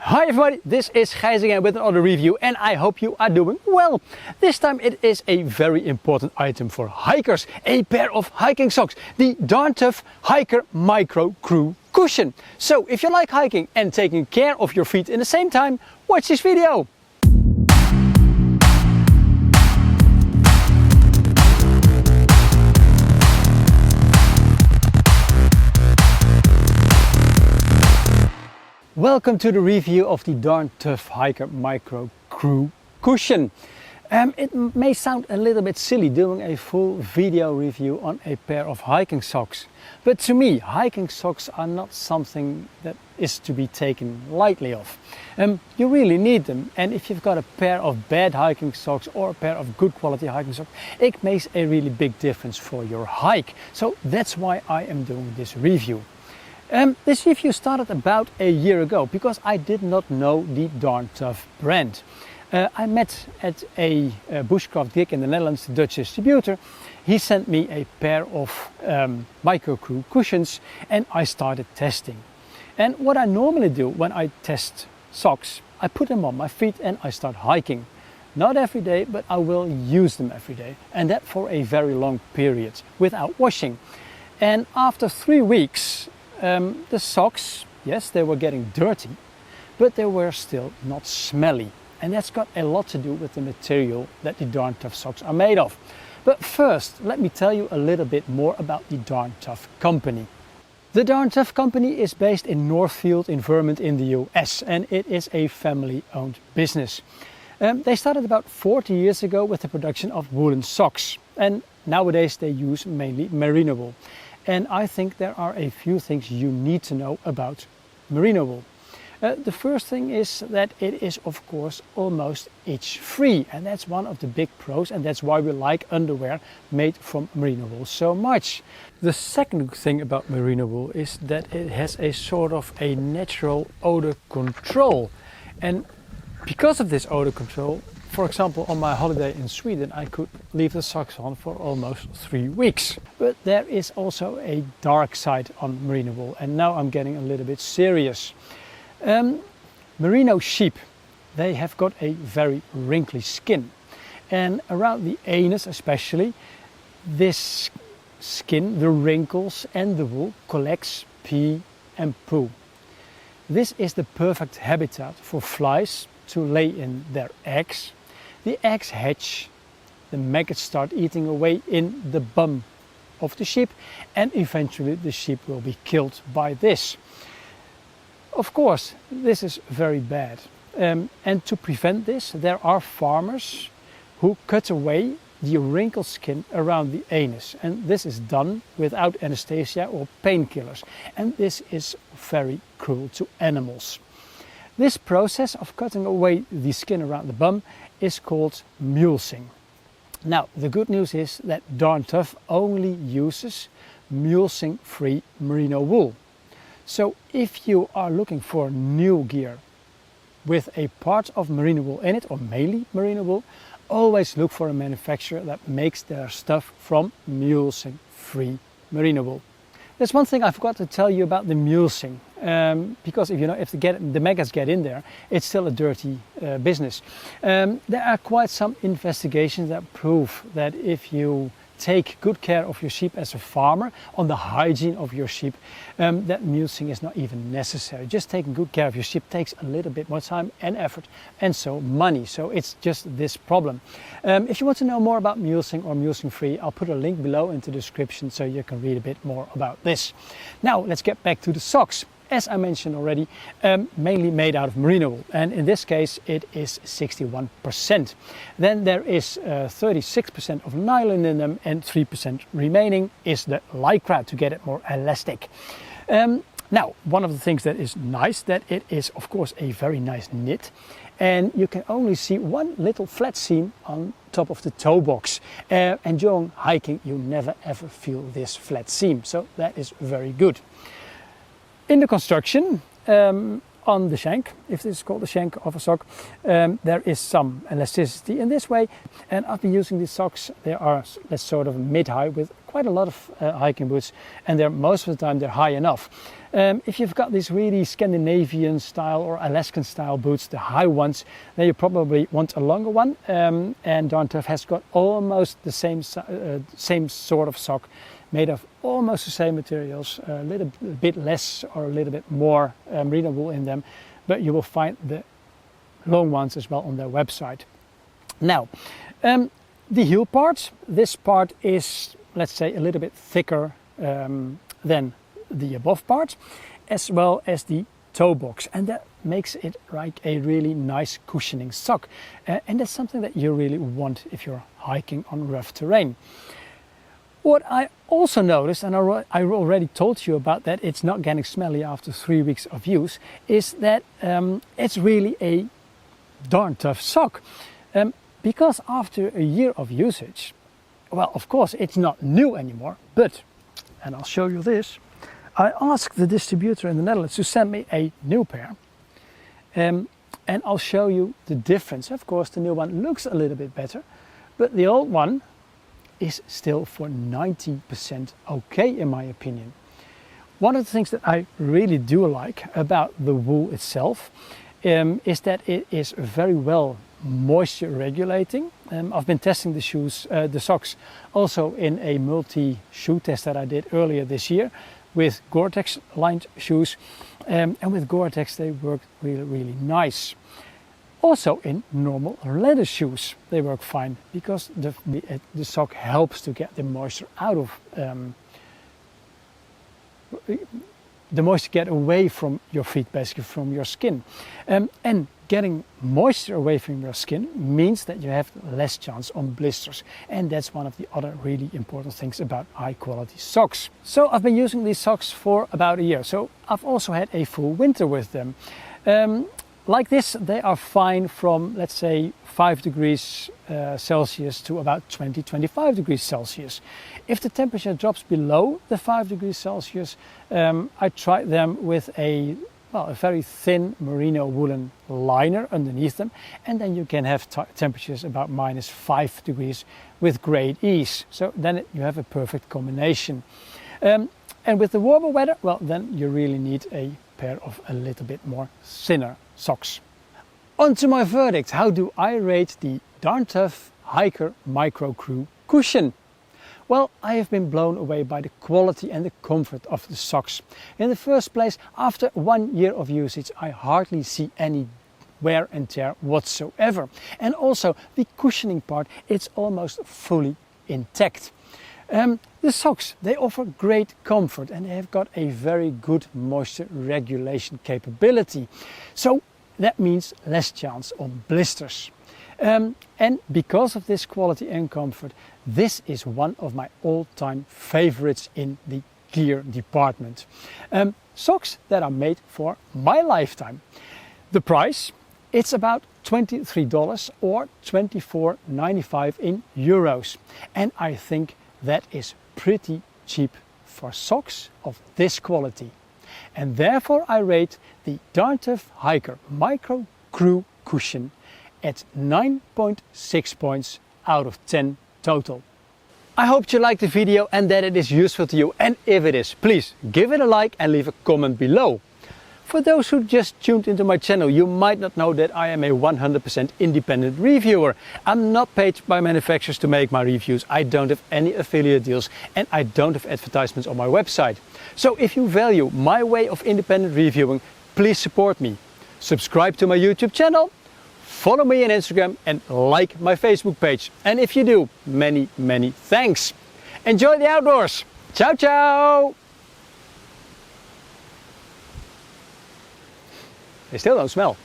Hi everybody, this is Gijs again with another review and I hope you are doing well. This time it is a very important item for hikers, a pair of hiking socks, the Darn Tough Hiker Micro Crew Cushion. So if you like hiking and taking care of your feet in the same time, watch this video. Welcome to the review of the Darn Tough Hiker Micro Crew Cushion. It may sound a little bit silly doing a full video review on a pair of hiking socks. But to me, hiking socks are not something that is to be taken lightly of. You really need them, and if you've got a pair of bad hiking socks or a pair of good quality hiking socks, it makes a really big difference for your hike. So that's why I am doing this review. This review started about a year ago because I did not know the Darn Tough brand. I met at a bushcraft gig in the Netherlands, the Dutch distributor. He sent me a pair of Micro Crew cushions and I started testing. And what I normally do when I test socks, I put them on my feet and I start hiking. Not every day, but I will use them every day, and that for a very long period without washing. And after 3 weeks, the socks, yes, they were getting dirty, but they were still not smelly. And that's got a lot to do with the material that the Darn Tough socks are made of. But first, let me tell you a little bit more about the Darn Tough company. The Darn Tough company is based in Northfield in Vermont in the US, and it is a family-owned business. They started about 40 years ago with the production of woolen socks, and nowadays they use mainly merino wool. And I think there are a few things you need to know about merino wool. The first thing is that it is of course almost itch-free, and that's one of the big pros, and that's why we like underwear made from merino wool so much. The second thing about merino wool is that it has a sort of a natural odor control, and because of this odor control, for example, on my holiday in Sweden, I could leave the socks on for almost 3 weeks. But there is also a dark side on merino wool, and now I'm getting a little bit serious. Merino sheep, they have got a very wrinkly skin, and around the anus especially, this skin, the wrinkles and the wool collects pee and poo. This is the perfect habitat for flies to lay in their eggs. The eggs hatch, the maggots start eating away in the bum of the sheep, and eventually the sheep will be killed by this. Of course, this is very bad. And to prevent this, there are farmers who cut away the wrinkled skin around the anus. And this is done without anesthesia or painkillers. And this is very cruel to animals. This process of cutting away the skin around the bum is called mulesing. Now, the good news is that Darn Tough only uses mulesing-free merino wool. So if you are looking for new gear with a part of merino wool in it, or mainly merino wool, always look for a manufacturer that makes their stuff from mulesing-free merino wool. There's one thing I forgot to tell you about the mulesing, because if the maggots get in there, it's still a dirty business. There are quite some investigations that prove that if you take good care of your sheep as a farmer, on the hygiene of your sheep, that mulesing is not even necessary. Just taking good care of your sheep takes a little bit more time and effort, and so money. So it's just this problem. If you want to know more about mulesing or mulesing free, I'll put a link below in the description so you can read a bit more about this. Now let's get back to the socks. As I mentioned already, mainly made out of merino wool, and in this case it is 61%. Then there is 36% of nylon in them, and 3% remaining is the lycra to get it more elastic. Now, one of the things that is nice, that it is of course a very nice knit, and you can only see one little flat seam on top of the toe box. And during hiking you never ever feel this flat seam, so that is very good. In the construction, on the shank, if this is called the shank of a sock, there is some elasticity in this way. And I've been using these socks. They are sort of mid-high with quite a lot of hiking boots, and they're most of the time they're high enough. If you've got these really Scandinavian style or Alaskan style boots, the high ones, then you probably want a longer one. And Darn Tough has got almost the same sort of sock, made of almost the same materials, a little bit less or a little bit more merino wool in them, but you will find the long ones as well on their website. Now, the heel part, this part is, let's say, a little bit thicker than the above part, as well as the toe box, and that makes it like a really nice cushioning sock, and that's something that you really want if you're hiking on rough terrain. What I also noticed, and I already told you about that, it's not getting smelly after 3 weeks of use, is that it's really a darn tough sock. Because after a year of usage, well, of course, it's not new anymore, but, and I'll show you this, I asked the distributor in the Netherlands to send me a new pair. And I'll show you the difference. Of course, the new one looks a little bit better, but the old one is still for 90% okay, in my opinion. One of the things that I really do like about the wool itself is that it is very well moisture regulating. I've been testing the shoes, the socks, also in a multi-shoe test that I did earlier this year with Gore-Tex lined shoes, and with Gore-Tex they work really, really nice. Also in normal leather shoes they work fine, because the sock helps to get the moisture out of the moisture get away from your feet, basically from your skin. And getting moisture away from your skin means that you have less chance on blisters, and that's one of the other really important things about high quality socks. So I've been using these socks for about a year, so I've also had a full winter with them. Like this, they are fine from, let's say, 5 degrees Celsius to about 20-25 degrees Celsius. If the temperature drops below the 5 degrees Celsius, I tried them with a very thin merino woolen liner underneath them, and then you can have temperatures about -5 degrees with great ease. So then you have a perfect combination. And with the warmer weather, well, then you really need a pair of a little bit more thinner socks. On to my verdict. How do I rate the Darn Tough Hiker Micro Crew cushion? Well, I have been blown away by the quality and the comfort of the socks. In the first place, after 1 year of usage, I hardly see any wear and tear whatsoever. And also the cushioning part, it's almost fully intact. The socks, they offer great comfort, and they have got a very good moisture regulation capability. So that means less chance on blisters. And because of this quality and comfort, this is one of my all-time favorites in the gear department. Socks that are made for my lifetime. The price, it's about $23 or $24.95 in euros. And I think that is pretty cheap for socks of this quality. And therefore I rate the Darn Tough Hiker Micro Crew cushion at 9.6 points out of 10 total. I hope you liked the video and that it is useful to you, and if it is, please give it a like and leave a comment below. For those who just tuned into my channel, you might not know that I am a 100% independent reviewer. I'm not paid by manufacturers to make my reviews, I don't have any affiliate deals, and I don't have advertisements on my website. So if you value my way of independent reviewing, please support me. Subscribe to my YouTube channel, follow me on Instagram, and like my Facebook page. And if you do, many, many thanks. Enjoy the outdoors. Ciao, ciao. They still don't smell.